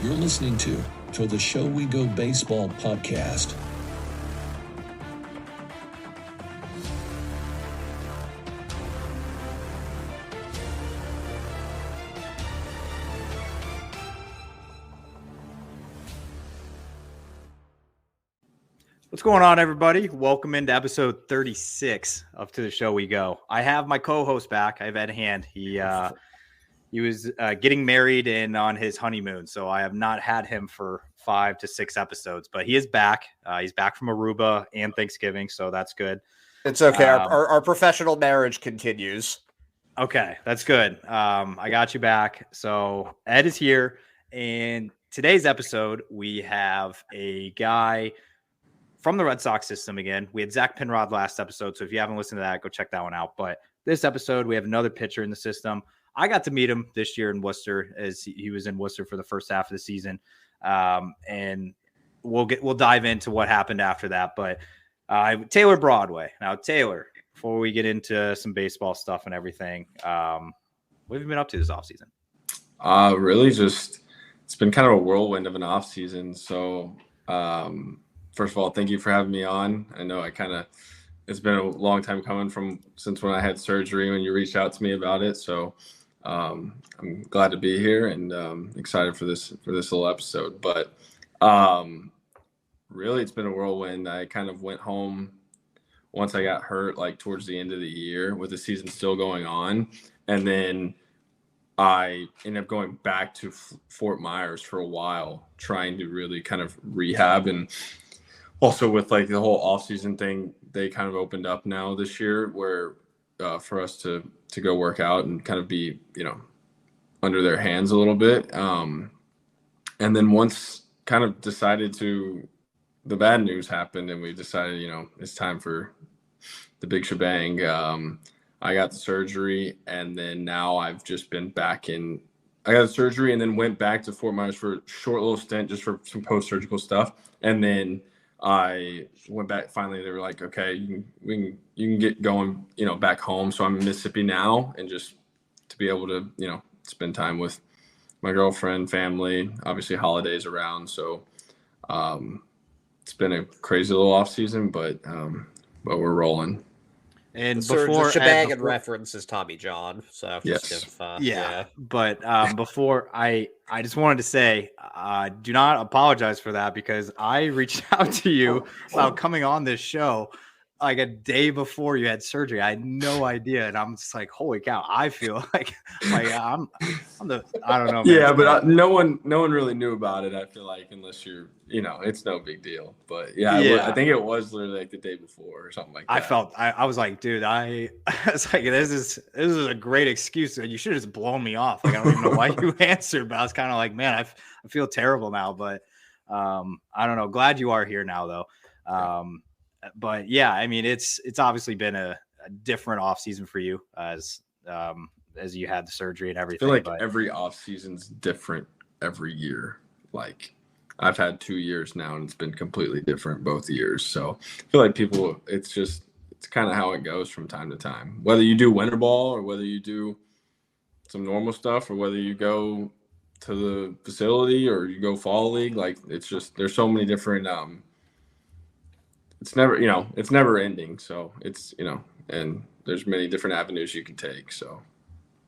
You're listening to the Show We Go Baseball podcast. What's going on, everybody? Welcome into episode 36 of To the Show We Go. I have my co-host back. I have Ed Hand. He was getting married and on his honeymoon, so I have not had him for 5 to 6 episodes, but he is back. He's back from Aruba and Thanksgiving, so that's good. It's okay. Our professional marriage continues. Okay, that's good. I got you back. So Ed is here, and today's episode, we have a guy from the Red Sox system again. We had Zach Penrod last episode, so if you haven't listened to that, go check that one out. But this episode, we have another pitcher in the system. I got to meet him this year in Worcester, as he was in Worcester for the first half of the season, and we'll dive into what happened after that. But Taylor Broadway. Now, Taylor, before we get into some baseball stuff and everything, what have you been up to this offseason? Really just it's been kind of a whirlwind of an offseason. So first of all, thank you for having me on. I know it's been a long time coming since when I had surgery, when you reached out to me about it. So I'm glad to be here and excited for this little episode. But really, it's been a whirlwind. I kind of went home once I got hurt, like towards the end of the year, with the season still going on. And then I ended up going back to Fort Myers for a while, trying to really kind of rehab. And also with like the whole off-season thing, they kind of opened up now this year where for us to go work out and kind of be, under their hands a little bit. And then once kind of the bad news happened and we decided, it's time for the big shebang. I got the surgery, and then now I've just been I got the surgery and then went back to Fort Myers for a short little stint just for some post-surgical stuff. And then I went back. Finally, they were like, okay, you can get going, back home. So I'm in Mississippi now, and just to be able to, spend time with my girlfriend, family, obviously holidays around. So it's been a crazy little off season, but we're rolling. And before shebang and reference is Tommy John. So yes. But before I just wanted to say, do not apologize for that, because I reached out to you about coming on this show like a day before you had surgery. I had no idea, and I'm just like, holy cow! I feel like I'm I don't know. Man. Yeah, but no one really knew about it. I feel like, unless you're, it's no big deal. But I think it was literally like the day before or something like that. I was like, dude, it's like this is a great excuse. You should have just blown me off. Like, I don't even know why you answered, but I was kind of like, man, I feel terrible now. But I don't know. Glad you are here now, though. But yeah, I mean, it's obviously been a different off season for you as you had the surgery and everything. I feel like every off season's different every year. Like, I've had 2 years now, and it's been completely different both years. So I feel like it's kind of how it goes from time to time. Whether you do winter ball or whether you do some normal stuff or whether you go to the facility or you go fall league, like, it's just, there's so many different it's never ending. So it's, and there's many different avenues you can take. So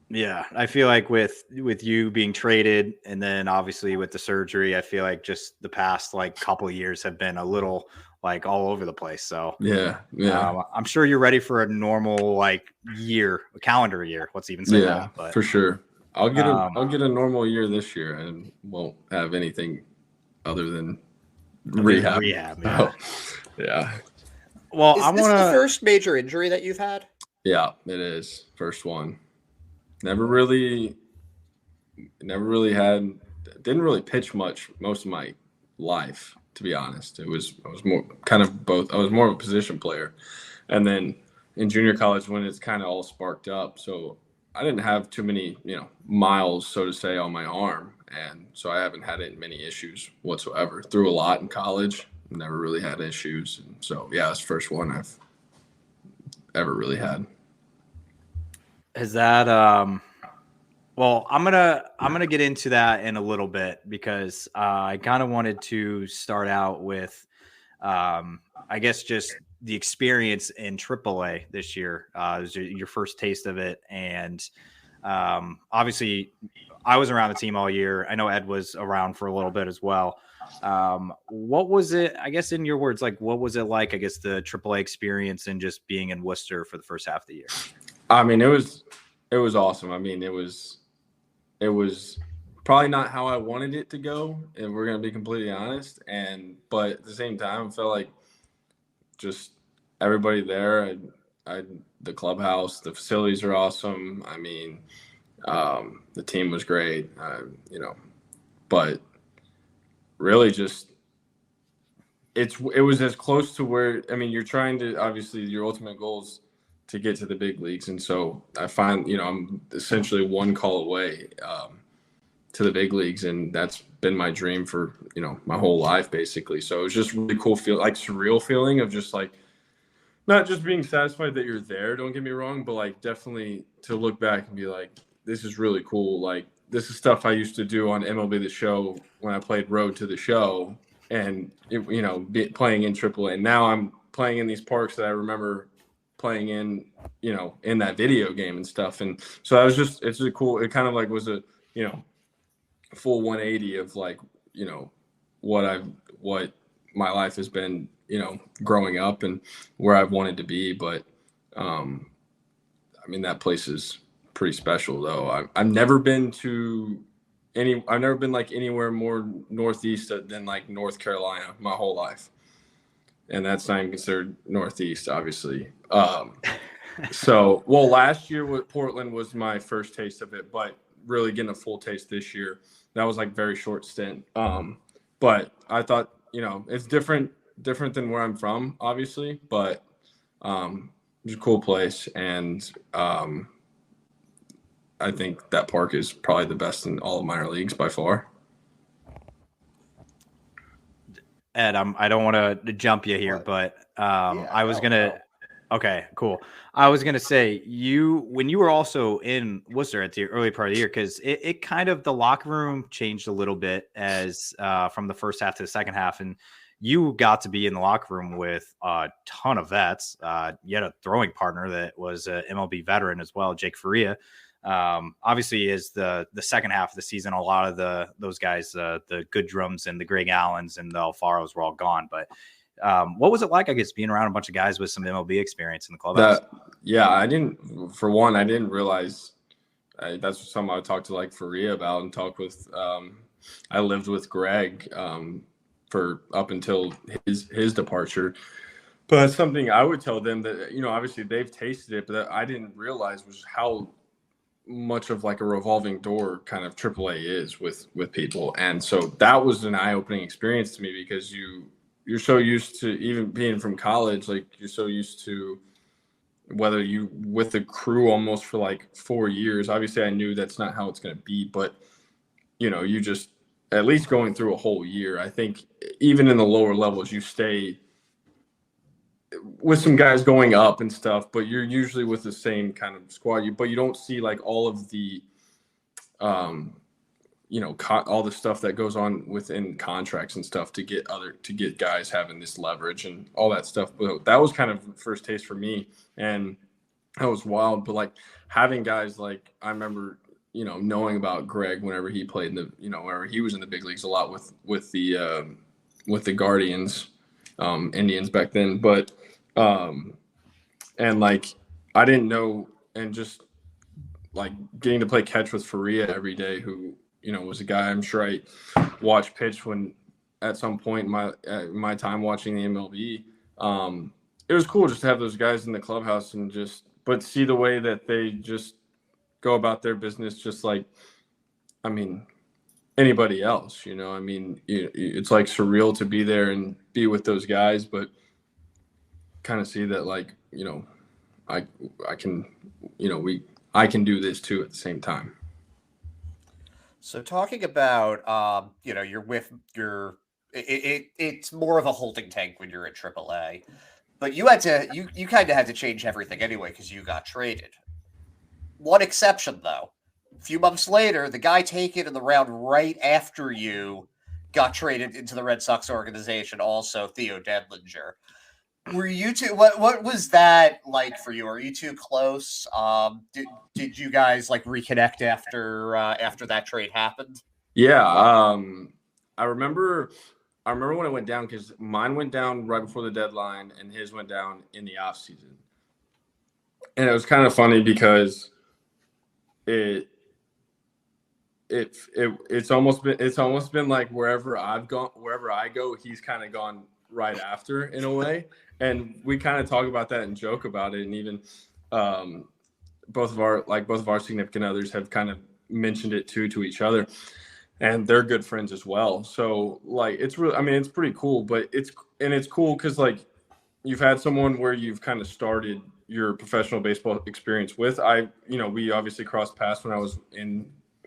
yeah, I feel like with you being traded and then obviously with the surgery, I feel like just the past couple of years have been a little all over the place. So yeah. I'm sure you're ready for a normal year, a calendar year. Let's even say that. But for sure. I'll get a normal year this year and won't have anything other than rehab. Yeah. Yeah. Well, is this the first major injury that you've had? Yeah, it is. First one. Never really didn't really pitch much most of my life, to be honest. I was more kind of both. I was more of a position player. And then in junior college, when it's kind of all sparked up, so I didn't have too many, miles, so to say, on my arm. And so I haven't had many issues whatsoever. Threw a lot in college. Never really had issues. And so, it's the first one I've ever really had. Has that Well, I'm gonna get into that in a little bit because I kind of wanted to start out with, I guess, just the experience in AAA this year. It was your first taste of it, and obviously, I was around the team all year. I know Ed was around for a little bit as well. What was it? I guess in your words, like what was it like? I guess the AAA experience and just being in Worcester for the first half of the year. I mean, it was awesome. I mean, it was probably not how I wanted it to go, and we're gonna be completely honest. But at the same time, I felt like just everybody there. The clubhouse, the facilities are awesome. I mean, the team was great. But really, just it was as close to where, I mean, you're trying to, obviously your ultimate goal is to get to the big leagues, and so I find I'm essentially one call away to the big leagues, and that's been my dream for my whole life basically. So it was just really cool, like surreal feeling of just like not just being satisfied that you're there, don't get me wrong, but like definitely to look back and be like, this is really cool. Like this is stuff I used to do on MLB The Show when I played Road to the Show, and playing in AAA. And now I'm playing in these parks that I remember playing in, in that video game and stuff. And so that was it's just cool. It kind of like was a, full 180 of like, what my life has been, growing up and where I've wanted to be. But, I mean, that place is pretty special though. I've never been like anywhere more Northeast than like North Carolina my whole life. And that's not even considered Northeast, obviously. So, well, last year with Portland was my first taste of it, but really getting a full taste this year. That was like very short stint. But I thought, it's different than where I'm from, obviously, but it's a cool place. And I think that park is probably the best in all of minor leagues by far. Ed, I don't want to jump you here, but I was going to. Okay, cool. I was going to say when you were also in Worcester at the early part of the year, because it kind of, the locker room changed a little bit as from the first half to the second half. And you got to be in the locker room with a ton of vets. You had a throwing partner that was an MLB veteran as well, Jake Faria. Obviously is the second half of the season, a lot of those guys, the Goodrums and the Greg Allens and the Alfaros were all gone. But what was it like, I guess, being around a bunch of guys with some MLB experience in the clubhouse? I didn't realize that's something I would talk to like Faria about and talk with. I lived with Greg for up until his departure. But that's something I would tell them that, obviously they've tasted it, but that I didn't realize was how much of like a revolving door kind of AAA is with people. And so that was an eye-opening experience to me, because you're so used to, even being from college, like you're so used to whether you with the crew almost for like 4 years. Obviously I knew that's not how it's going to be, but you just at least going through a whole year. I think even in the lower levels, you stay with some guys going up and stuff, but you're usually with the same kind of squad. But you don't see like all of the, all the stuff that goes on within contracts and stuff to get guys having this leverage and all that stuff. But that was kind of first taste for me, and that was wild. But like having guys like, I remember, knowing about Greg whenever he played in the, whenever he was in the big leagues a lot with the Guardians, Indians back then. But and like I didn't know, and just like getting to play catch with Faria every day, who was a guy I'm sure I watched pitch when at some point in my time watching the MLB. It was cool just to have those guys in the clubhouse and but see the way that they just go about their business, just like, I mean, anybody else, I mean, it's like surreal to be there and be with those guys, but kind of see that like, I can, I can do this too at the same time. So talking about, you're with it's more of a holding tank when you're at AAA, but you kind of had to change everything anyway because you got traded. One exception though, A few months later, the guy taken in the round right after you got traded into the Red Sox organization, also Theo Dedlinger. Were you two? What was that like for you? Are you two close? Did you guys like reconnect after that trade happened? Yeah, I remember when it went down because mine went down right before the deadline and his went down in the off season, and it was kind of funny because it's almost been like wherever I go, he's kind of gone right after in a way, and we kind of talk about that and joke about it, and even both of our significant others have kind of mentioned it to each other, and they're good friends as well. So like it's really, I mean, it's pretty cool, but it's cool because like you've had someone where you've kind of started your professional baseball experience with. We obviously crossed paths when I was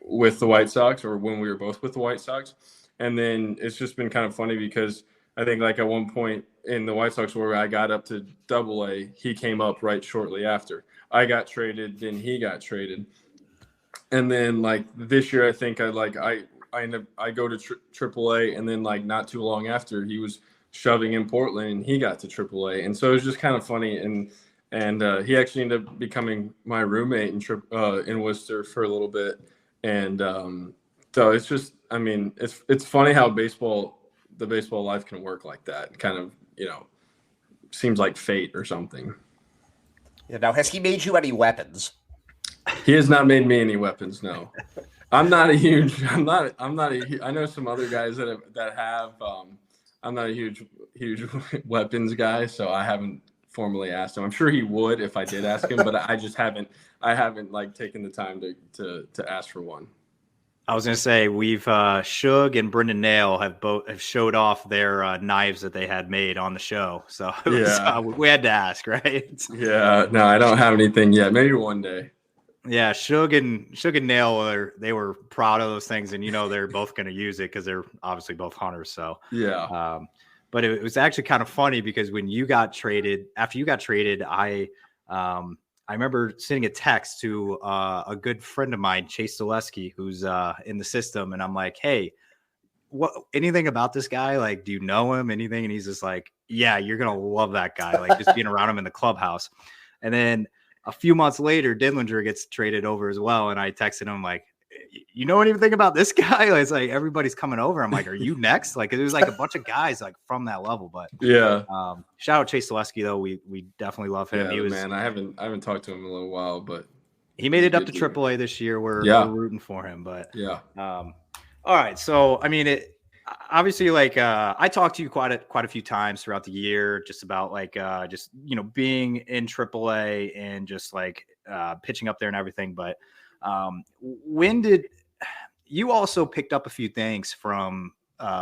with the White Sox, or when we were both with the White Sox. And then it's just been kind of funny because I think like at one point in the White Sox where I got up to AA, he came up right shortly after. I got traded, then he got traded. And then like this year, I think I go to AAA, and then like not too long after he was shoving in Portland and he got to AAA. And so it was just kind of funny. And he actually ended up becoming my roommate in Worcester for a little bit. And so it's just, I mean, it's funny how the baseball life can work like that. It kind of, seems like fate or something. Yeah. Now, has he made you any weapons? He has not made me any weapons. No, I know some other guys that have. I'm not a huge weapons guy, so I haven't formally asked him. I'm sure he would if I did ask him, but I just haven't. I haven't like taken the time to ask for one. I was gonna say we've Shug and Brendan Nail have showed off their knives that they had made on the show, so we had to ask, right? Yeah, no, I don't have anything yet. Maybe one day. Yeah, Shug and Nail were proud of those things, and they're both going to use it because they're obviously both hunters. So yeah, but it was actually kind of funny because when after you got traded, I remember sending a text to a good friend of mine, Chase Zaleski, who's in the system, and I'm like, hey, anything about this guy? Like, do you know him? Anything? And he's just like, yeah, you're gonna love that guy. Like just being around him in the clubhouse, and then. A few months later, Dedlinger gets traded over as well. And I texted him like, you know anything about this guy? It's like, everybody's coming over. I'm like, are you next? Like, it was like a bunch of guys like from that level, but yeah. Shout out Chase Zaleski though. We definitely love him. Yeah, man, I haven't talked to him in a little while, but he made it up to AAA this year. We're rooting for him, but yeah. All right. So, I mean, obviously, like I talked to you quite a few times throughout the year, just about like just being in AAA and just like pitching up there and everything. But when did you also picked up a few things from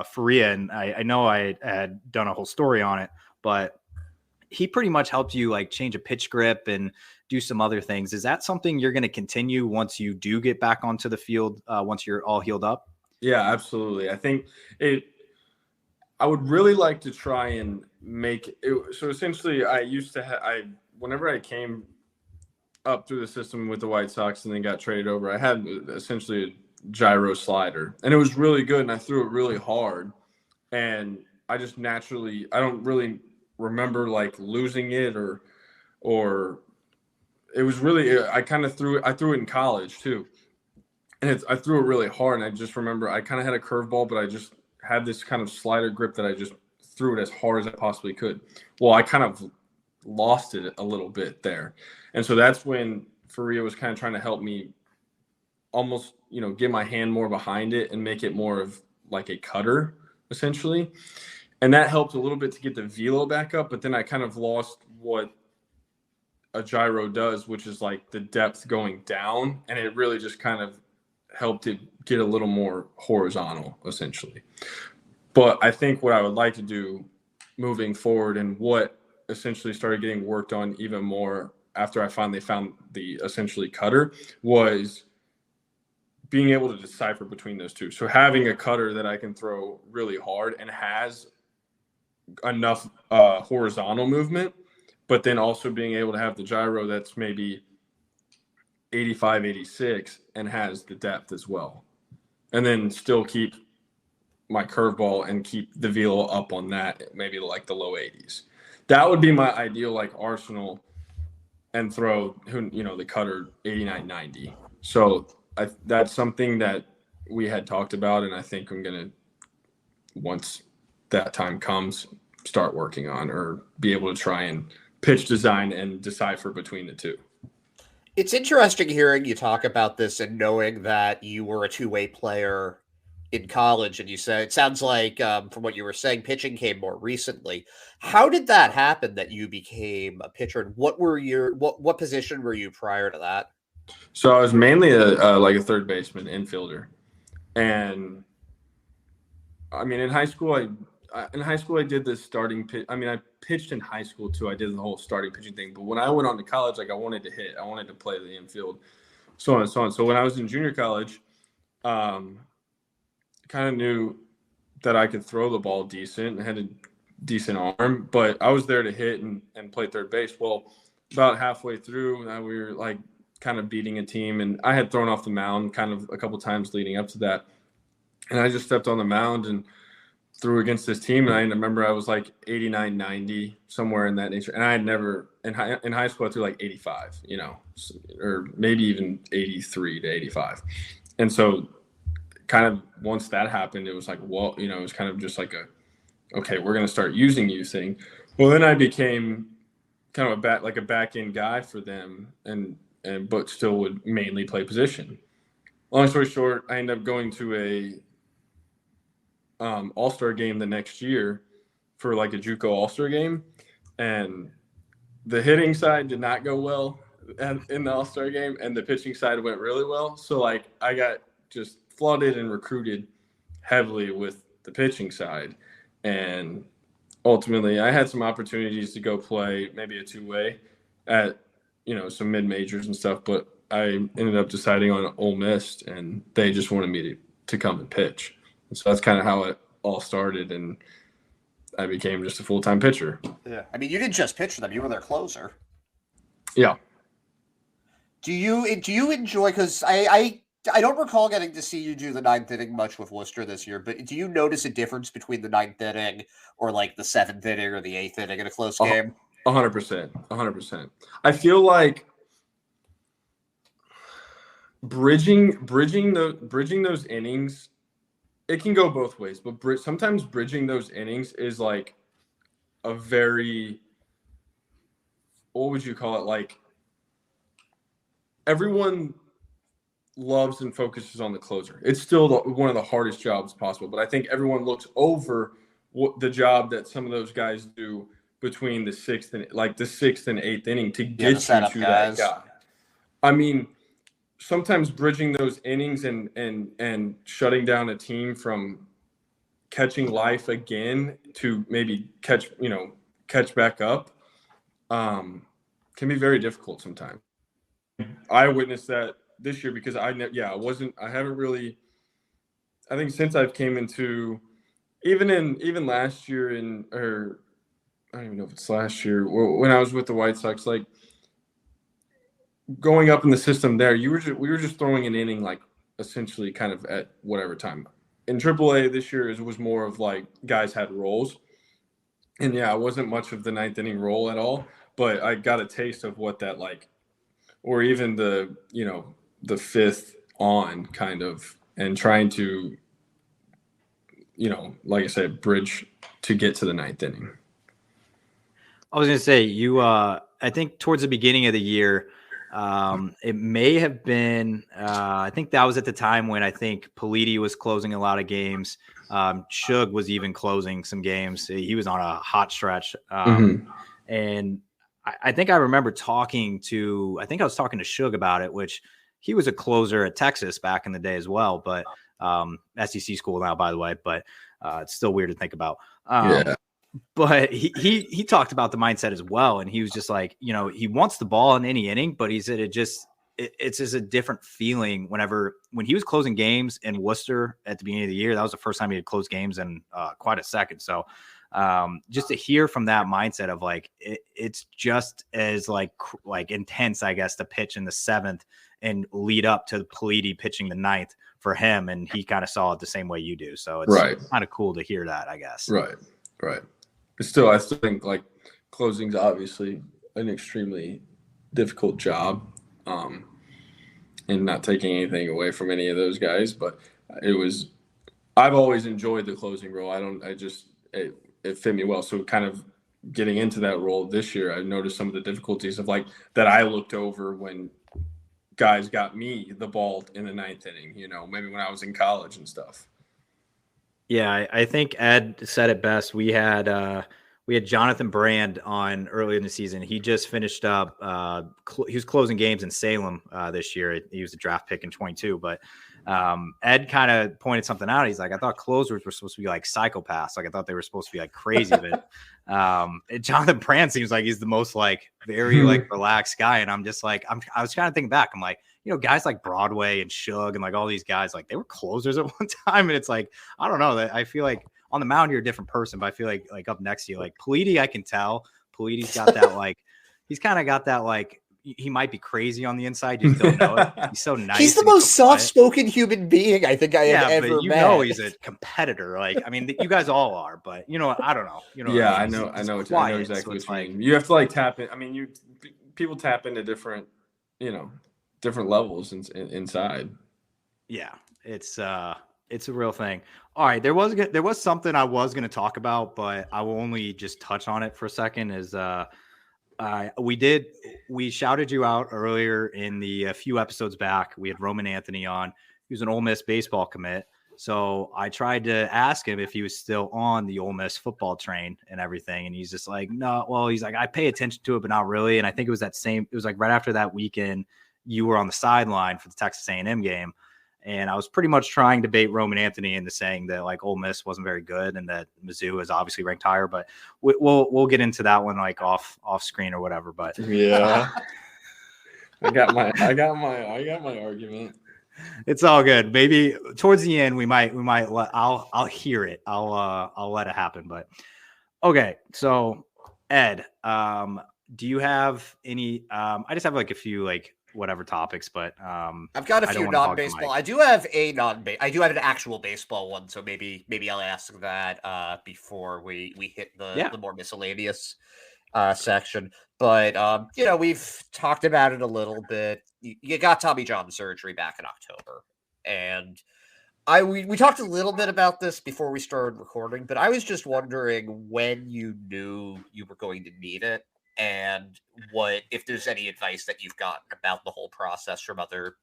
Faria? And I know I had done a whole story on it, but he pretty much helped you like change a pitch grip and do some other things. Is that something you're going to continue once you do get back onto the field once you're all healed up? Yeah, absolutely. I think I would really like to try and make it. So essentially, whenever I came up through the system with the White Sox and then got traded over, I had essentially a gyro slider, and it was really good, and I threw it really hard, and I just naturally, I don't really remember like losing it or it was really, I threw it in college too. And I threw it really hard, and I just remember I kind of had a curveball, but I just had this kind of slider grip that I just threw it as hard as I possibly could. Well, I kind of lost it a little bit there. And so that's when Faria was kind of trying to help me almost, get my hand more behind it and make it more of like a cutter, essentially. And that helped a little bit to get the velo back up, but then I kind of lost what a gyro does, which is like the depth going down, and it really just kind of helped it get a little more horizontal, essentially. But I think what I would like to do moving forward, and what essentially started getting worked on even more after I finally found the essentially cutter, was being able to decipher between those two. So having a cutter that I can throw really hard and has enough horizontal movement, but then also being able to have the gyro that's maybe 85, 86 and has the depth as well. And then still keep my curveball and keep the velo up on that, maybe like the low 80s. That would be my ideal like arsenal, and throw the cutter 89, 90. So that's something that we had talked about, and I think I'm going to, once that time comes, start working on, or be able to try and pitch design and decipher between the two. It's interesting hearing you talk about this and knowing that you were a two-way player in college, and you said it sounds like from what you were saying, pitching came more recently. How did that happen that you became a pitcher? And what position were you prior to that? So I was mainly a third baseman, infielder, and I mean in high school I did this starting pitch. I mean, I pitched in high school too. I did the whole starting pitching thing. But when I went on to college, like I wanted to hit, I wanted to play the infield, so on and so on. So when I was in junior college, kind of knew that I could throw the ball decent. I had a decent arm, but I was there to hit and play third base. Well, about halfway through, we were like kind of beating a team, and I had thrown off the mound kind of a couple times leading up to that. And I just stepped on the mound and threw against this team, and I remember I was like 89, 90, somewhere in that nature. And I had never in high school I threw like 85, or maybe even 83 to 85. And so kind of once that happened, it was like, well, it was kind of just like okay, we're going to start using you thing. Well, then I became kind of a back end guy for them, but still would mainly play position. Long story short, I ended up going to a all-star game the next year for like a JUCO all-star game, and the hitting side did not go well in the all-star game, and the pitching side went really well. So like I got just flooded and recruited heavily with the pitching side, and ultimately I had some opportunities to go play maybe a two-way at some mid-majors and stuff, but I ended up deciding on Ole Miss, and they just wanted me to come and pitch. So that's kind of how it all started, and I became just a full-time pitcher. Yeah, I mean, you didn't just pitch for them; you were their closer. Yeah. Do you enjoy? Because I don't recall getting to see you do the ninth inning much with Worcester this year, but do you notice a difference between the ninth inning or like the seventh inning or the eighth inning in a close game? 100%. 100%. I feel like bridging those innings. It can go both ways, but sometimes bridging those innings is like a very, what would you call it? Like everyone loves and focuses on the closer. It's still one of the hardest jobs possible, but I think everyone looks over the job that some of those guys do between the sixth and eighth inning to get you to that guy. I mean, sometimes bridging those innings and shutting down a team from catching life again to maybe catch back up can be very difficult sometimes. I witnessed that this year because I haven't really, I think since I've came into, even last year or I don't even know if it's last year when I was with the White Sox, like going up in the system there, we were just throwing an inning like essentially kind of at whatever time. In AAA this year, it was more of like guys had roles, and it wasn't much of the ninth inning role at all. But I got a taste of what that like, or even the fifth on kind of, and trying to, like I said, bridge to get to the ninth inning. I was going to say I think towards the beginning of the year, it may have been, I think that was at the time when I think Politi was closing a lot of games. Shug was even closing some games. He was on a hot stretch. And I think I remember talking to Shug about it, which he was a closer at Texas back in the day as well, but SEC school now, by the way, but it's still weird to think about. But he talked about the mindset as well. And he was just like, he wants the ball in any inning, but he said it's just a different feeling when he was closing games in Worcester at the beginning of the year. That was the first time he had closed games in quite a second. So just to hear from that mindset of like, it's just as like intense, I guess, to pitch in the 7th and lead up to Politi pitching the 9th for him. And he kind of saw it the same way you do. So it's kind of cool to hear that, I guess. Right. But still, I still think like closing's obviously an extremely difficult job. And not taking anything away from any of those guys, but I've always enjoyed the closing role. It fit me well. So kind of getting into that role this year, I noticed some of the difficulties of like that I looked over when guys got me the ball in the 9th inning, maybe when I was in college and stuff. Yeah. I think Ed said it best. We had Jonathan Brand on earlier in the season. He just finished up. He was closing games in Salem this year. He was a draft pick in 22. But Ed kind of pointed something out. He's like, I thought closers were supposed to be like psychopaths. Like I thought they were supposed to be like crazy. But Jonathan Brand seems like he's the most like very like relaxed guy. And I'm just like, I was trying to think back. I'm like, guys like Broadway and Shug and like all these guys, like they were closers at one time. And it's like, I don't know. I feel like on the mound, you're a different person, but I feel like up next to you, like Politi, I can tell Politi's got that, like, he's kind of got that, like, he might be crazy on the inside. You just don't know it. He's so nice. He's the most soft-spoken human being I think I have ever met. He's a competitor. Like, I mean, you guys all are, but I don't know. Yeah, I know exactly what you mean. You have to like tap in. I mean, people tap into different levels inside. Yeah, it's a real thing. All right, there was something I was going to talk about, but I will only just touch on it for a second. We shouted you out earlier in the few episodes back. We had Roman Anthony on. He was an Ole Miss baseball commit. So I tried to ask him if he was still on the Ole Miss football train and everything. And he's just like, no, well, he's like, I pay attention to it, but not really. And I think it was it was like right after that weekend, you were on the sideline for the Texas A&M game. And I was pretty much trying to bait Roman Anthony into saying that like Ole Miss wasn't very good and that Mizzou is obviously ranked higher, but we'll get into that one like off screen or whatever. But yeah, I got my argument. It's all good. Maybe towards the end we might I'll hear it. I'll let it happen. But okay, so Ed, do you have any? I just have like a few like whatever topipics, but I've got a few non-baseball. I do have an actual baseball one, so maybe I'll ask that before we hit the more miscellaneous section. But we've talked about it a little bit. You got Tommy John surgery back in October, and we talked a little bit about this before we started recording, but I was just wondering when you knew you were going to need it. And if there's any advice that you've gotten about the whole process from other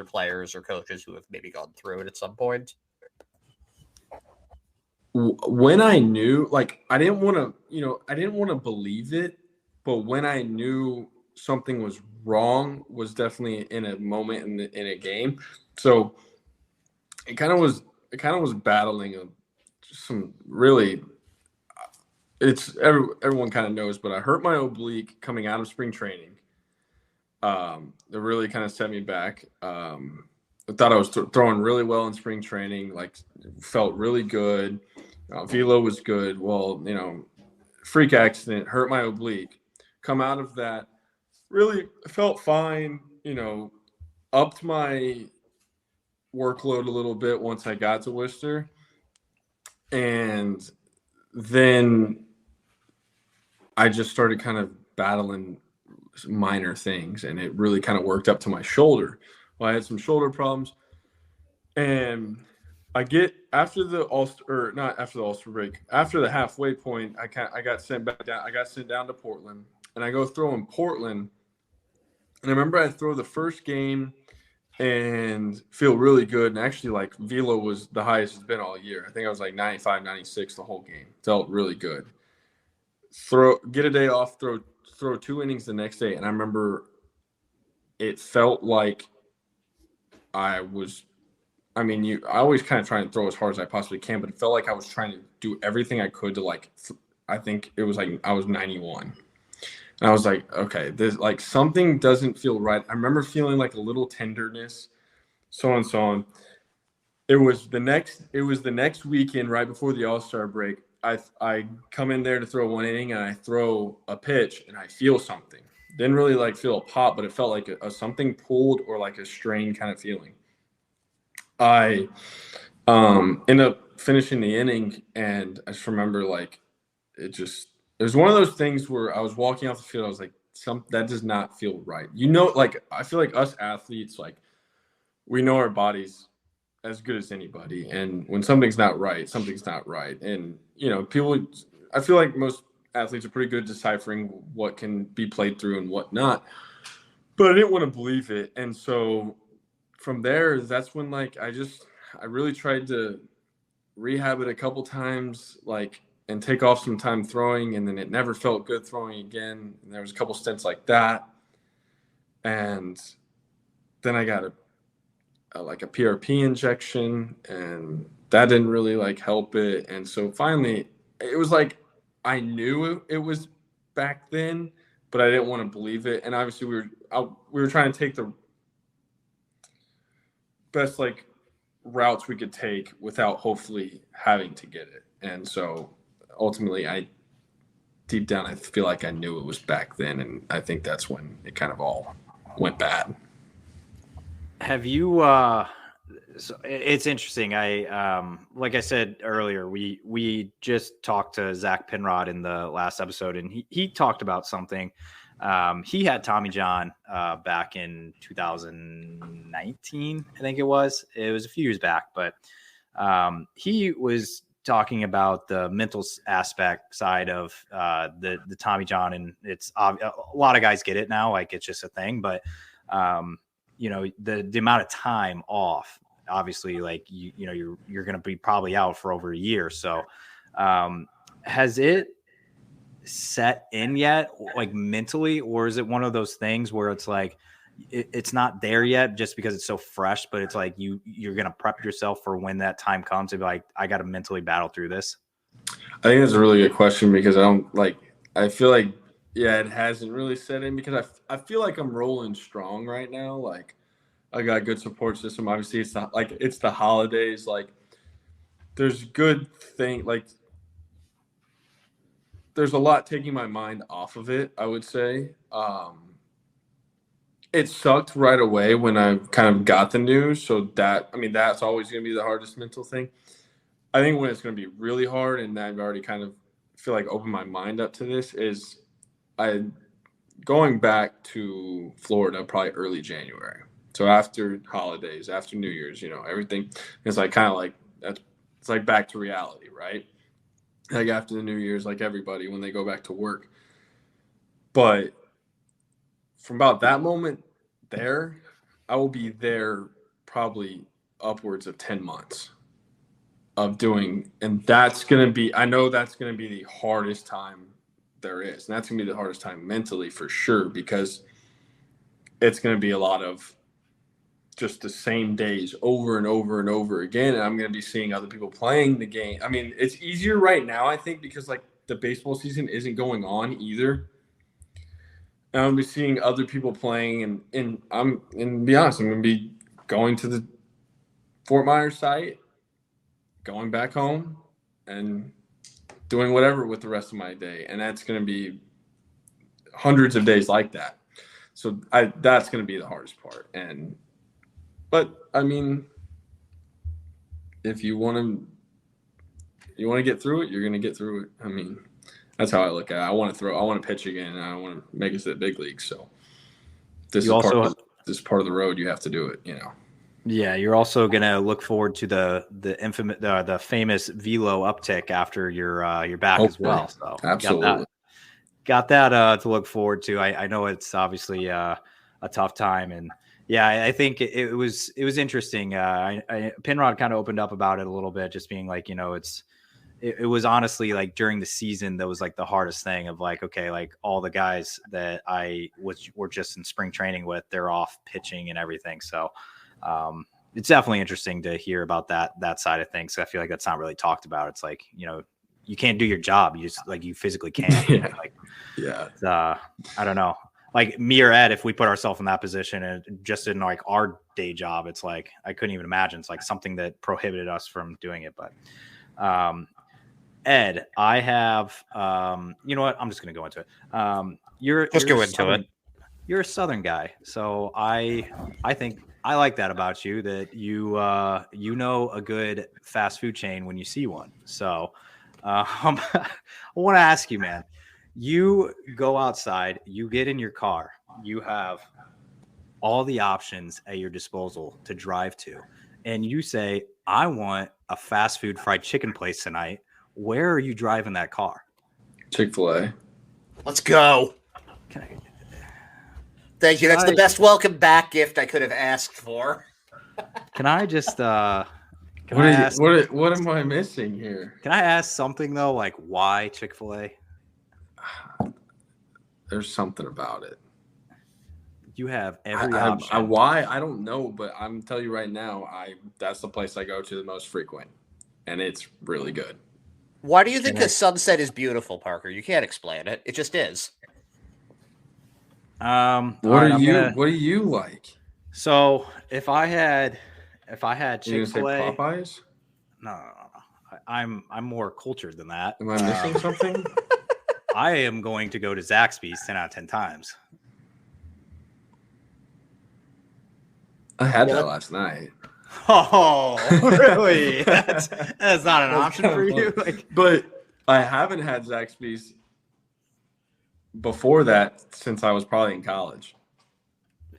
players or coaches who have maybe gone through it at some point? When I knew, like, I didn't want to believe it, but when I knew something was wrong was definitely in a moment in a game. So it kind of was battling some really. Everyone kind of knows, but I hurt my oblique coming out of spring training. It really kind of set me back. I thought I was throwing really well in spring training, like felt really good. Velo was good. Well, freak accident, hurt my oblique. Come out of that, really felt fine. Upped my workload a little bit once I got to Worcester, and then I just started kind of battling minor things, and it really kind of worked up to my shoulder. Well, I had some shoulder problems, and I get after the All-Star break, after the halfway point, I got sent back down. I got sent down to Portland, and I go throw in Portland, and I remember I throw the first game and feel really good. And actually, like, velo was the highest it's been all year. I think I was like 95, 96 the whole game. Felt really good. Get a day off, throw 2 innings the next day. And I remember it felt like I always kind of try and throw as hard as I possibly can, but it felt like I was trying to do everything I could to, like, I think it was like I was 91. And I was like, okay, there's like something doesn't feel right. I remember feeling like a little tenderness, so on. It was the next weekend right before the All-Star break. I come in there to throw one inning and I throw a pitch and I feel something. Didn't really like feel a pop, but it felt like a something pulled or like a strain kind of feeling. I end up finishing the inning, and I just remember like it was one of those things where I was walking off the field. I was like, that does not feel right. Like I feel like us athletes, like we know our bodies as good as anybody. And when something's not right, something's not right. And, I feel like most athletes are pretty good at deciphering what can be played through and what not. But I didn't want to believe it. And so from there, that's when like I really tried to rehab it a couple times, like, and take off some time throwing, and then it never felt good throwing again. And there was a couple stints like that. And then I got a PRP injection, and that didn't really like help it. And so finally it was like, I knew it was back then, but I didn't want to believe it. And obviously we were trying to take the best like routes we could take without hopefully having to get it. And so ultimately deep down, I feel like I knew it was back then. And I think that's when it kind of all went bad. Have you so it's interesting. I like I said earlier, we just talked to Zach Penrod in the last episode, and he talked about something. He had Tommy John back in 2019, I think it was. It was a few years back, but he was talking about the mental aspect side of the Tommy John, and it's a lot of guys get it now, like it's just a thing, but the amount of time off, obviously, like you're going to be probably out for over a year. So has it set in yet, like mentally, or is it one of those things where it's like it's not there yet just because it's so fresh, but it's like you're going to prep yourself for when that time comes to be like, I got to mentally battle through this? I think that's a really good question, because I feel like, yeah, it hasn't really set in, because I feel like I'm rolling strong right now. Like I got a good support system. Obviously it's the holidays. Like there's good thing. Like there's a lot taking my mind off of it, I would say. It sucked right away when I kind of got the news. So that's always going to be the hardest mental thing. I think when it's going to be really hard, and I've already kind of feel like opened my mind up to this, is going back to Florida probably early January. So after holidays, after New Year's, everything is like kind of like it's like back to reality, right? Like after the New Year's, like everybody when they go back to work. But from about that moment there, I will be there probably upwards of 10 months of doing, and I know that's going to be the hardest time there is. And that's going to be the hardest time mentally for sure, because it's going to be a lot of just the same days over and over and over again. And I'm going to be seeing other people playing the game. I mean, it's easier right now, I think, because like the baseball season isn't going on either. And I'll be seeing other people playing, and be honest, I'm going to be going to the Fort Myers site, going back home, and doing whatever with the rest of my day. And that's going to be hundreds of days like that. So that's going to be the hardest part. But I mean, if you want to get through it, you're going to get through it. I mean, that's how I look at it. I want to pitch again, and I want to make it to the big leagues. So this is part of the road. You have to do it, Yeah, you're also gonna look forward to the famous velo uptick after your back as well. So absolutely got that to look forward to. I know it's obviously a tough time, and yeah, I think it was interesting. Penrod kind of opened up about it a little bit, just being like, it was honestly like during the season that was like the hardest thing of like, okay, like all the guys that were just in spring training with, they're off pitching and everything. So it's definitely interesting to hear about that side of things. I feel like that's not really talked about. It's like, you can't do your job. You just like, you physically can't. Yeah. Like, yeah. I don't know. Like me or Ed, if we put ourselves in that position and just in like our day job, it's like, I couldn't even imagine. It's like something that prohibited us from doing it. But Ed, I have. You know what? I'm just going to go into it. You're Go into Southern, it. You're a Southern guy, so I think I like that about you. That you know a good fast food chain when you see one. So, I want to ask you, man. You go outside, you get in your car, you have all the options at your disposal to drive to, and you say, "I want a fast food fried chicken place tonight." Where are you driving that car? Chick-fil-A. Let's go. Can I, Thank you. That's the best welcome back gift I could have asked for. can I just can What I is ask? what am I missing here? Can I ask something though? Like why Chick-fil-A? There's something about it. You have every option. Why? I don't know, but I'm telling you right now, that's the place I go to the most frequent, and it's really good. Why do you think the sunset is beautiful, Parker? You can't explain it. It just is. What do you like? So if I had Chick-fil-A, You gonna say Popeyes? No. I'm more cultured than that. Am I missing something? I am going to go to Zaxby's 10 out of 10 times. I had that last night. Oh, really? That's not an option for you. But I haven't had Zaxby's before that since I was probably in college.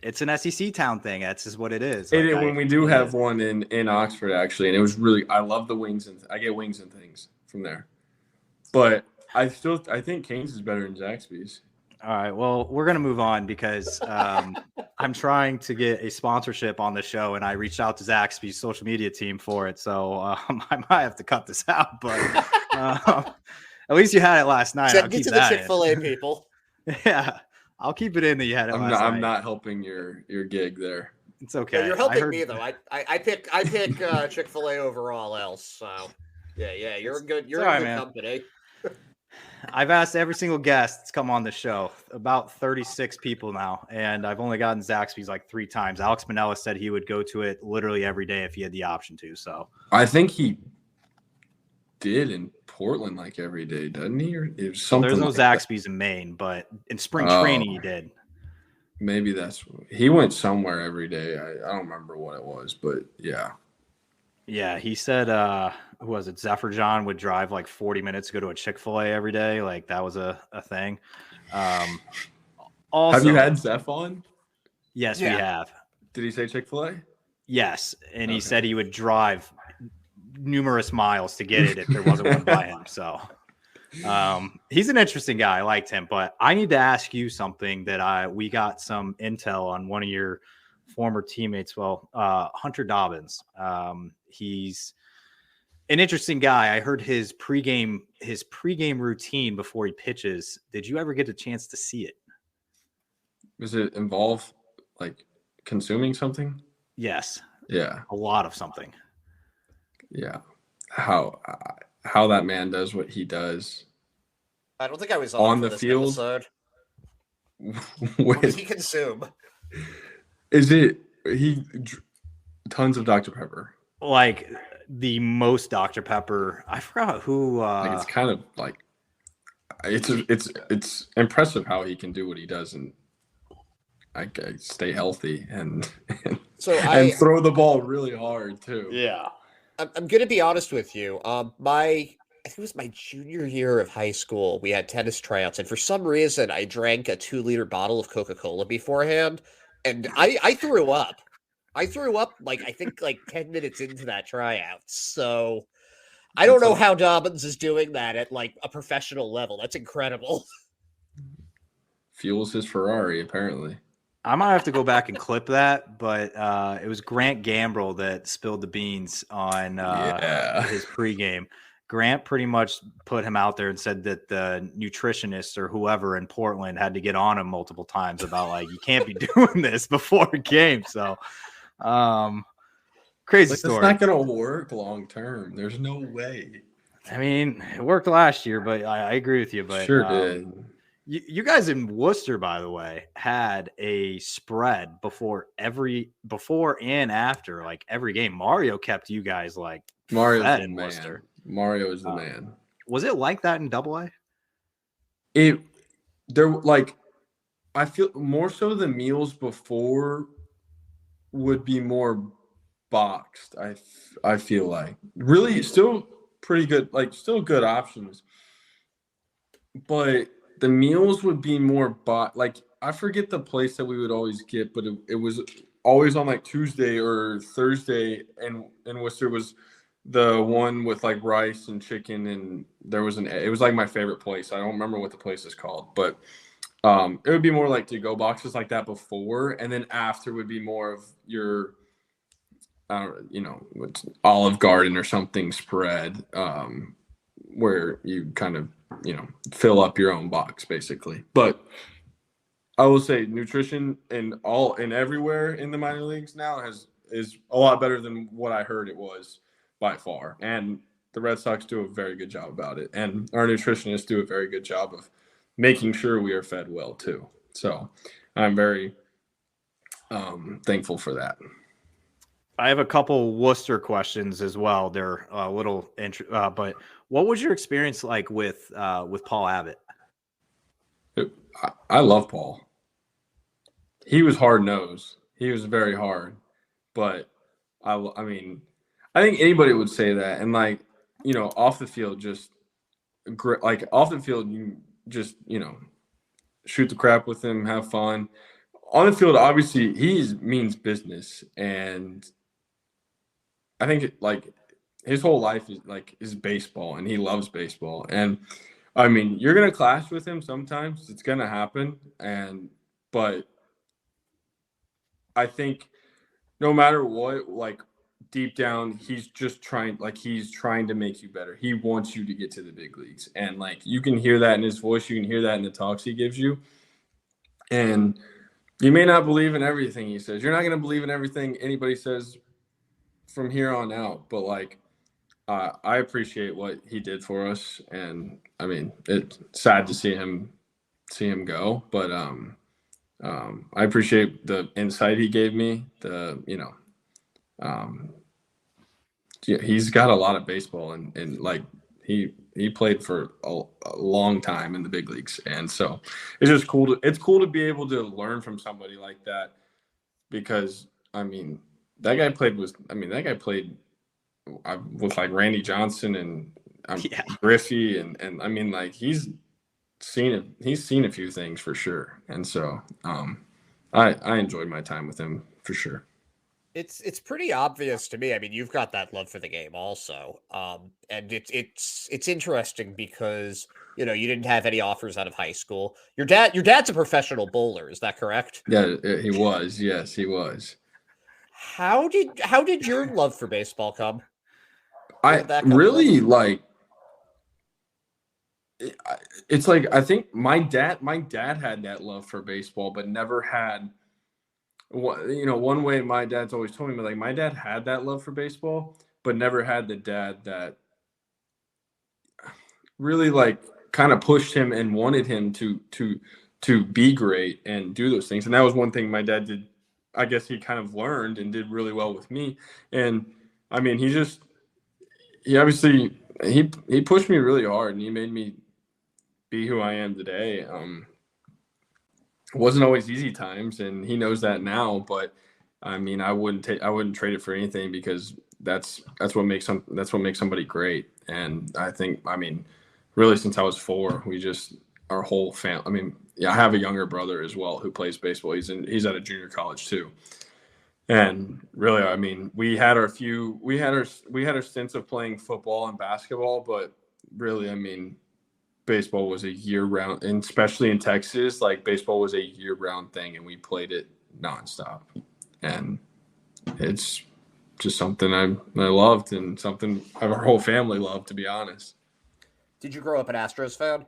It's an SEC town thing. That's just what it is. When we do have one in Oxford, actually, and it was really, I love the wings, and I get wings and things from there. But I think Cane's is better than Zaxby's. All right. Well, we're going to move on because I'm trying to get a sponsorship on the show, and I reached out to Zaxby's social media team for it. So I might have to cut this out, but at least you had it last night. Send it to the Chick-fil-A people. Yeah. I'll keep it in that you had it last night. I'm not helping your gig there. It's okay. Yeah, you're helping me, though. I pick Chick-fil-A over all else. So, yeah, you're in good company. I've asked every single guest that's come on the show, about 36 people now, and I've only gotten Zaxby's like 3 times. Alex Manella said he would go to it literally every day if he had the option to. So I think he did in Portland like every day, doesn't he? Or it was something. There's no like Zaxby's in Maine, but in spring training he did. Maybe he went somewhere every day. I don't remember what it was, but yeah. Yeah, he said, who was it? Zephyr John would drive like 40 minutes to go to a Chick-fil-A every day. Like that was a thing. Also, have you had Zeph on? Yes, we have. Did he say Chick-fil-A? Yes, and he said he would drive numerous miles to get it if there wasn't one by him. So he's an interesting guy. I liked him, but I need to ask you something that we got some intel on one of your former teammates. Well, Hunter Dobbins. He's an interesting guy. I heard his pregame routine before he pitches. Did you ever get a chance to see it? Does it involve like consuming something? Yes. Yeah. A lot of something. Yeah. How that man does what he does. I don't think I was on the field. Episode. What does he consume? Is it tons of Dr. Pepper? Like the most Dr. Pepper. I forgot who. Like it's kind of like it's impressive how he can do what he does and stay healthy and throw the ball really hard too. Yeah. I'm going to be honest with you. I think it was my junior year of high school. We had tennis tryouts, and for some reason, I drank a 2-liter bottle of Coca-Cola beforehand, and I threw up. I threw up like 10 minutes into that tryout. So I don't know how Dobbins is doing that at like a professional level. That's incredible. Fuels his Ferrari, apparently. I might have to go back and clip that, but it was Grant Gambrell that spilled the beans on his pregame. Grant pretty much put him out there and said that the nutritionist or whoever in Portland had to get on him multiple times about like, you can't be doing this before a game. So crazy story. It's not going to work long term. There's no way. I mean, it worked last year, but I agree with you. But sure did. You guys in Worcester, by the way, had a spread before and after like every game. Mario kept you guys like Mario's fed the in man. Worcester. Mario is the man. Was it like that in Double A? I feel more so the meals before would be more boxed. I feel like really still pretty good, like still good options, but the meals would be more like I forget the place that we would always get, but it was always on like Tuesday or Thursday, and in Worcester was the one with like rice and chicken, and there was it was like my favorite place. I don't remember what the place is called, but it would be more like to go boxes like that before, and then after would be more of your Olive Garden or something spread, where you kind of fill up your own box basically. But I will say nutrition in everywhere in the minor leagues now is a lot better than what I heard it was by far. And the Red Sox do a very good job about it. And our nutritionists do a very good job of making sure we are fed well too. So I'm very thankful for that. I have a couple Worcester questions as well. They're a little but what was your experience like with Paul Abbott? I love Paul. He was hard-nosed. He was very hard, but I mean, I think anybody would say that. And off the field, just like off the field, you just shoot the crap with him, have fun. On the field, obviously, he means business, and I think his whole life is baseball, and he loves baseball. And I mean, you're gonna clash with him sometimes; it's gonna happen. But I think no matter what, deep down, he's just trying to make you better. He wants you to get to the big leagues, and you can hear that in his voice. You can hear that in the talks he gives you, and you may not believe in everything he says. You're not going to believe in everything anybody says from here on out. But I appreciate what he did for us, and I mean, it's sad to see him go. But I appreciate the insight he gave me. He's got a lot of baseball, and he played for a long time in the big leagues, and so it's just cool. It's cool to be able to learn from somebody like that, because I mean that guy played with Randy Johnson and Griffey, and I mean he's seen a few things for sure, and so I enjoyed my time with him for sure. It's pretty obvious to me. I mean, you've got that love for the game also. And it's interesting because, you didn't have any offers out of high school. Your dad's a professional bowler, is that correct? Yeah, he was. Yes, he was. How did your love for baseball come? I really it's I think my dad had that love for baseball, but never had one way my dad's always told me, my dad had that love for baseball, but never had the dad that really kind of pushed him and wanted him to be great and do those things. And that was one thing my dad did. I guess he kind of learned and did really well with me. And I mean, he obviously pushed me really hard, and he made me be who I am today. It wasn't always easy times, and he knows that now, but I mean, I wouldn't trade it for anything, because that's what makes somebody great. And I think, I mean, really since I was 4, our whole family, I mean, yeah, I have a younger brother as well who plays baseball. He's at a junior college too. And really, I mean, we had our stints of playing football and basketball, but really, I mean, baseball was a year-round, and especially in Texas, baseball was a year-round thing, and we played it nonstop. And it's just something I loved, and something our whole family loved, to be honest. Did you grow up an Astros fan?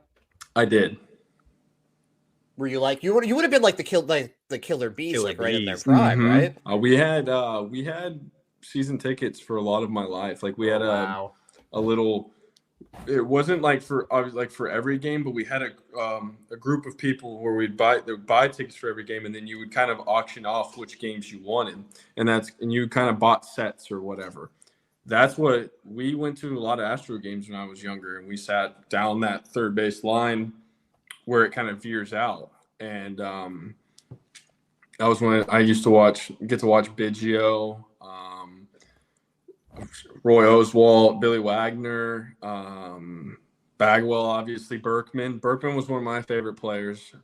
I did. Were you you would have been the Killer Bees, right in their prime, mm-hmm. right? We had season tickets for a lot of my life. We had a little. It wasn't for every game, but we had a group of people where we'd buy tickets for every game, and then you would kind of auction off which games you wanted, and you kind of bought sets or whatever. that's what we went to a lot of Astro games when I was younger, and we sat down that third base line where it kind of veers out. And that was when I used to get to watch Biggio, Roy Oswalt, Billy Wagner, Bagwell, obviously Berkman. Berkman was one of my favorite players.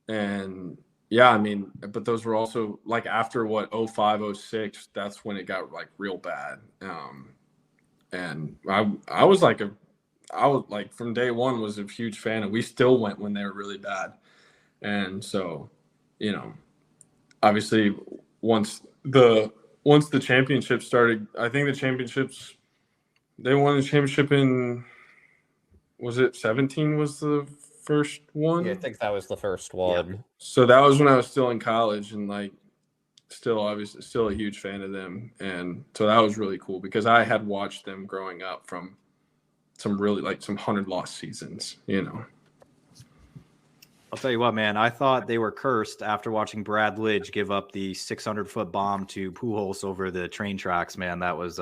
And yeah, I mean, but those were also like after 05, 06, that's when it got like real bad. And I was like from day one was a huge fan, and we still went when they were really bad. And so, obviously once the championship started, I think they won the championship in, was it 17 was the first one? Yeah, I think that was the first one. Yeah. So that was when I was still in college, and like still a huge fan of them. And so that was really cool because I had watched them growing up from some 100 loss seasons, I'll tell you what, man, I thought they were cursed after watching Brad Lidge give up the 600-foot bomb to Pujols over the train tracks, man. That was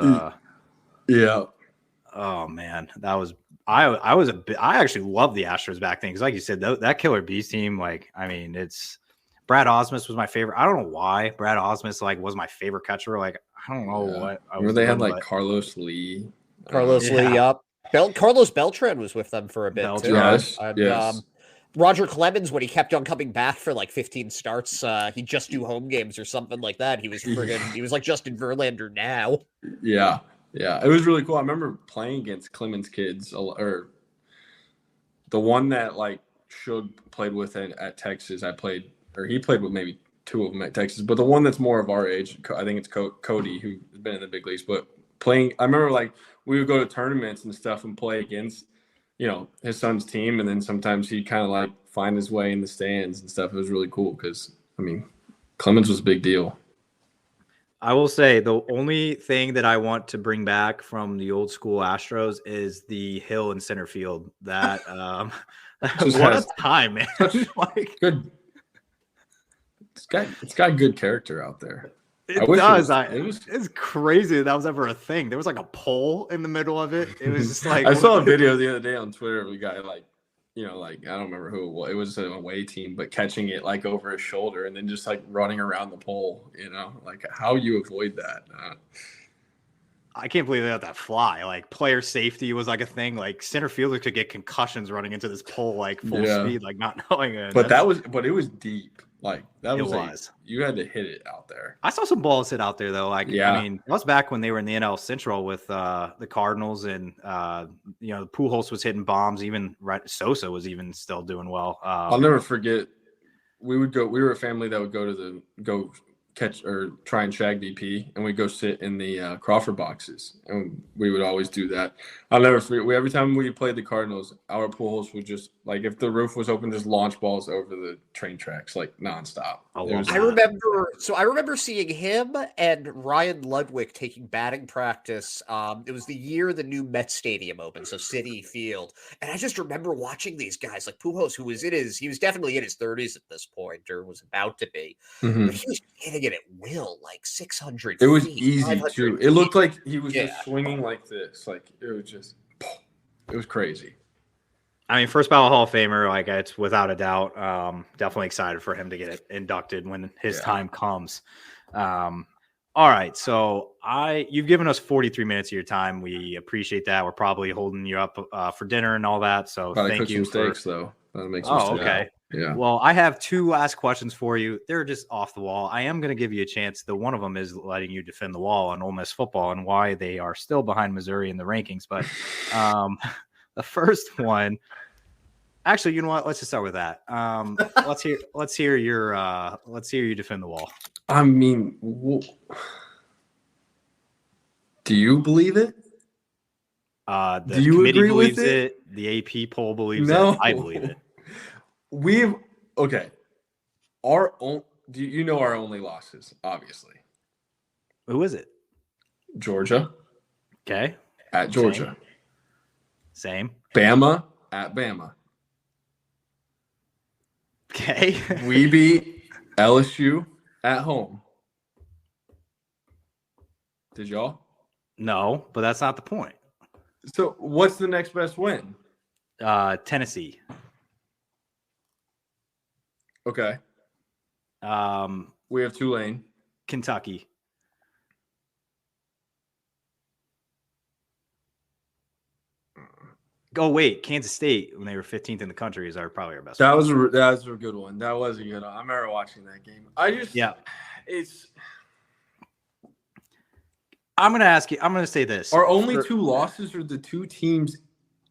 yeah. Oh man, that was I actually loved the Astros back then because, like you said, that Killer Bees team, like, I mean, it's Brad Osmus was my favorite. I don't know why Brad Osmus was my favorite catcher. Like, I don't know what. Remember they had Carlos Lee. Lee up. Carlos Beltran was with them for a bit too. Yes. Roger Clemens, when he kept on coming back for like 15 starts, he'd just do home games or something like that. He was like Justin Verlander now. Yeah. Yeah. It was really cool. I remember playing against Clemens kids, or the one that like Shug played with at Texas. He played with maybe two of them at Texas, but the one that's more of our age, I think it's Cody, who's been in the big leagues, but I remember like we would go to tournaments and stuff and play against, his son's team. And then sometimes he'd kind of like find his way in the stands and stuff. It was really cool because, I mean, Clemens was a big deal. I will say the only thing that I want to bring back from the old school Astros is the hill in center field. That what a time, man! Like, good. It's got good character out there. It does. It's crazy that was ever a thing. There was like a pole in the middle of it. It was just like I saw a video the other day on Twitter of a guy like I don't remember who it was. It was an away team, but catching it like over his shoulder and then just like running around the pole. Like how you avoid that. I can't believe they let that fly. Like player safety was like a thing. Like center fielder could get concussions running into this pole like full speed, like not knowing it. But it was deep. Like that was you had to hit it out there. I saw some balls hit out there though. Like yeah. I mean, that was back when they were in the NL Central with the Cardinals, and Pujols was hitting bombs. Even Sosa was even still doing well. I'll never forget. We were a family that would go catch or try and shag BP, and we'd go sit in the Crawford boxes, and we would always do that. I'll never forget. Every time we played the Cardinals, our Pujols would just like if the roof was open, just launch balls over the train tracks like nonstop. I remember seeing him and Ryan Ludwig taking batting practice. It was the year the new Met Stadium opened, so Citi Field, and I just remember watching these guys like Pujols, he was definitely in his 30s at this point, or was about to be. Mm-hmm. But he was hitting it at will, like 600 It was feet, easy too. It looked like he was just swinging like this. Like it was crazy. I mean, first ballot Hall of Famer, like it's without a doubt. Definitely excited for him to get inducted when his time comes. All right, so you've given us 43 minutes of your time. We appreciate that. We're probably holding you up for dinner and all that. So thank you. Steaks though. That makes sense. Okay. Yeah. Well, I have two last questions for you. They're just off the wall. I am going to give you a chance. One of them is letting you defend the wall on Ole Miss football and why they are still behind Missouri in the rankings. But the first one, actually, you know what? Let's just start with that. Let's hear you defend the wall. I mean, do you believe it? The do you committee agree believes with it? The AP poll believes No. it. I believe it. Do you know our only losses? Obviously, who is it? Georgia. Okay. At Georgia. Same. Bama at Bama. Okay. We beat LSU at home. Did y'all? No, but that's not the point. So what's the next best win? Tennessee. Okay. We have Tulane. Kentucky. Oh wait, Kansas State when they were 15th in the country is probably our best. That was a good one. That was a good one. I remember watching that game. I'm gonna ask you. I'm gonna say this: our only two losses are the two teams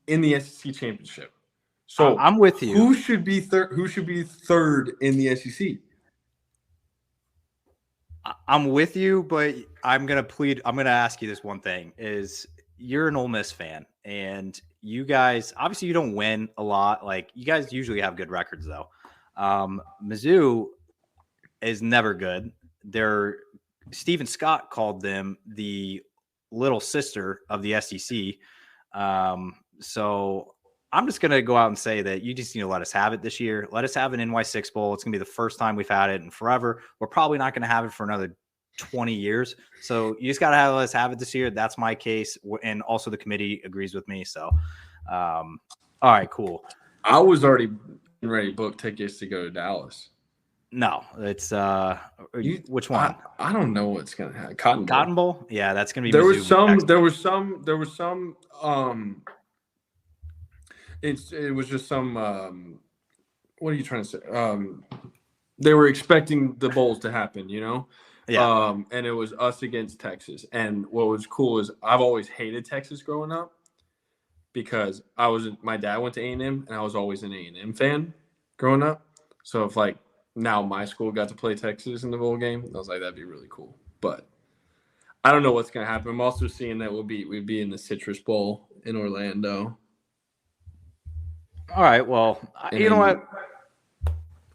in the SEC championship. So I'm with you. Who should be third? Who should be third in the SEC? I'm with you, but I'm gonna ask you this one thing: is you're an Ole Miss fan, and you guys obviously you don't win a lot. Like you guys usually have good records, though. Mizzou is never good. Stephen Scott called them the little sister of the SEC. So I'm just going to go out and say that you just need to let us have it this year. Let us have an NY6 Bowl. It's going to be the first time we've had it in forever. We're probably not going to have it for another 20 years. So you just got to let us have it this year. That's my case. And also the committee agrees with me. So, all right, cool. I was already ready to book tickets to go to Dallas. No, it's which one? I don't know what's gonna happen. Cotton Bowl? Yeah, that's gonna be. There was some. It was just some. What are you trying to say? They were expecting the bowls to happen, you know. Yeah. And it was us against Texas. And what was cool is I've always hated Texas growing up because my dad went to A&M and I was always an A&M fan growing up. So if now my school got to play Texas in the bowl game, I was like, that'd be really cool. But I don't know what's going to happen. I'm also seeing that we'd be in the Citrus Bowl in Orlando. All right. Well, you know what?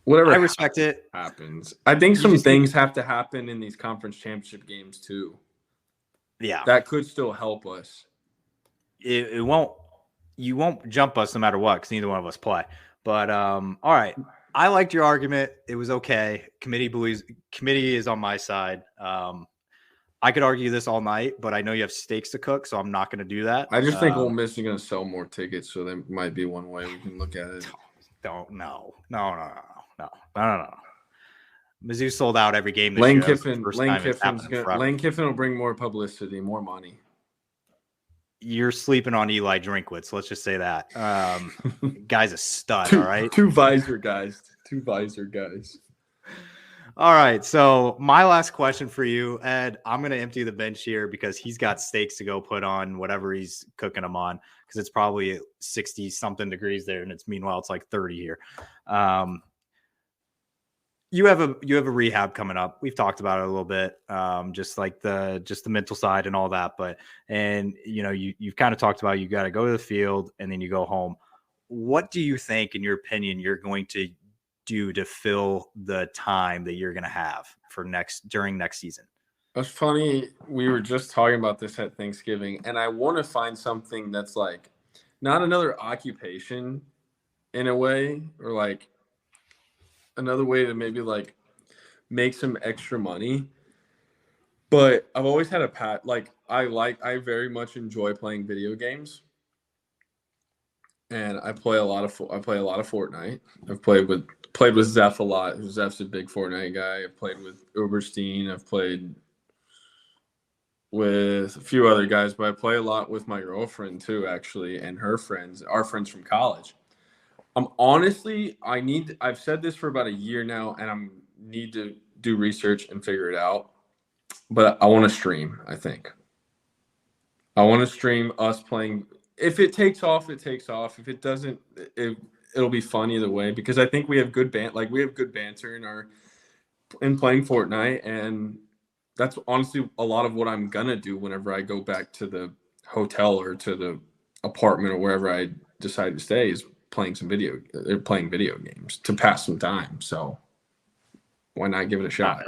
Whatever. I respect it. Happens. I think some things have to happen in these conference championship games too. Yeah. That could still help us. It won't. You won't jump us no matter what because neither one of us play. But all right. I liked your argument. It was okay. Committee is on my side. I could argue this all night, but I know you have steaks to cook, so I'm not going to do that. I just think Ole Miss is going to sell more tickets, so that might be one way we can look at it. No. Mizzou sold out every game this year. Lane Kiffin will bring more publicity, more money. You're sleeping on Eli Drinkwitz. Let's just say that. Guy's a stud, all right? Two visor guys. All right, so my last question for you, Ed, I'm going to empty the bench here because he's got steaks to go put on whatever he's cooking them on because it's probably 60-something degrees there, and meanwhile it's like 30 here. You have a rehab coming up. We've talked about it a little bit, just the mental side and all that. You've kind of talked about you got to go to the field and then you go home. What do you think, in your opinion, you're going to do to fill the time that you're going to have during next season? That's funny. We were just talking about this at Thanksgiving, and I want to find something that's like not another occupation in a way, or another way to maybe make some extra money. But I've always had I very much enjoy playing video games. And I play a lot of Fortnite. I've played with Zeph a lot. Zeph's a big Fortnite guy. I've played with Oberstein. I've played with a few other guys, but I play a lot with my girlfriend too, actually, and her friends, our friends from college. I've said this for about a year now, and I need to do research and figure it out. But I want to stream, I think. I want to stream us playing. If it takes off, it takes off. If it doesn't, it'll be fun either way, because I think we have good banter in playing Fortnite, and that's honestly a lot of what I'm gonna do whenever I go back to the hotel or to the apartment or wherever I decide to stay, is playing video games to pass some time. So why not give it a shot?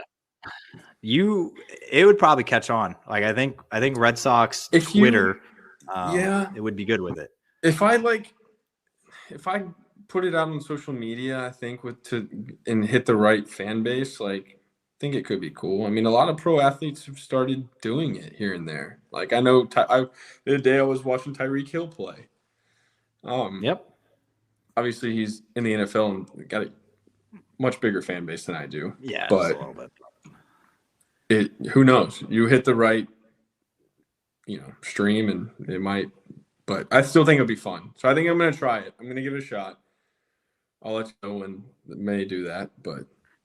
It would probably catch on. I think Red Sox Twitter. It would be good with it. If I put it out on social media, I think and hit the right fan base, think it could be cool. I mean, a lot of pro athletes have started doing it here and there. Like I know, the other day I was watching Tyreek Hill play. Yep. Obviously, he's in the NFL and got a much bigger fan base than I do. Yeah, but just a little bit. who knows? You hit the right, stream, and it might. But I still think it'll be fun. So I think I'm going to try it. I'm going to give it a shot. I'll let you know when it may do that, but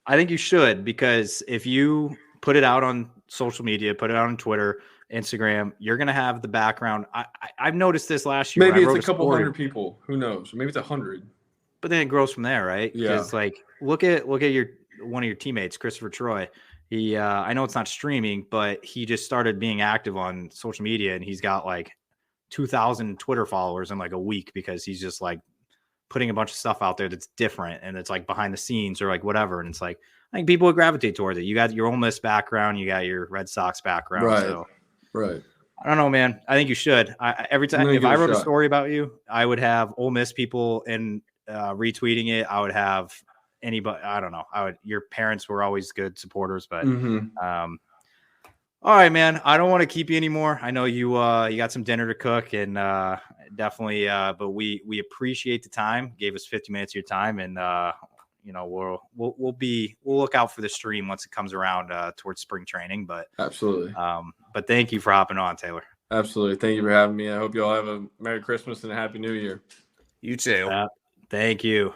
I think you should, because if you put it out on social media, put it out on Twitter, Instagram, you're going to have the background. I've noticed this last year. Maybe it's a couple hundred people. Who knows? Maybe it's 100. But then it grows from there, right? Yeah. Because look at one of your teammates, Christopher Troy. He I know it's not streaming, but he just started being active on social media, and he's got 2,000 Twitter followers in a week, because he's just putting a bunch of stuff out there that's different, and it's behind the scenes or whatever. And it's I think people would gravitate towards it. You got your Ole Miss background, you got your Red Sox background. Right. So Right. I don't know, man. I think you should. Every time if I wrote a story about you, I would have Ole Miss people and retweeting it. I would have anybody. I don't know. Your parents were always good supporters, but all right, man. I don't want to keep you anymore. I know you got some dinner to cook, and definitely. But we appreciate the time. Gave us 50 minutes of your time, and we'll look out for the stream once it comes around towards spring training. But absolutely. But thank you for hopping on, Taylor. Absolutely. Thank you for having me. I hope you all have a Merry Christmas and a Happy New Year. You too. Thank you.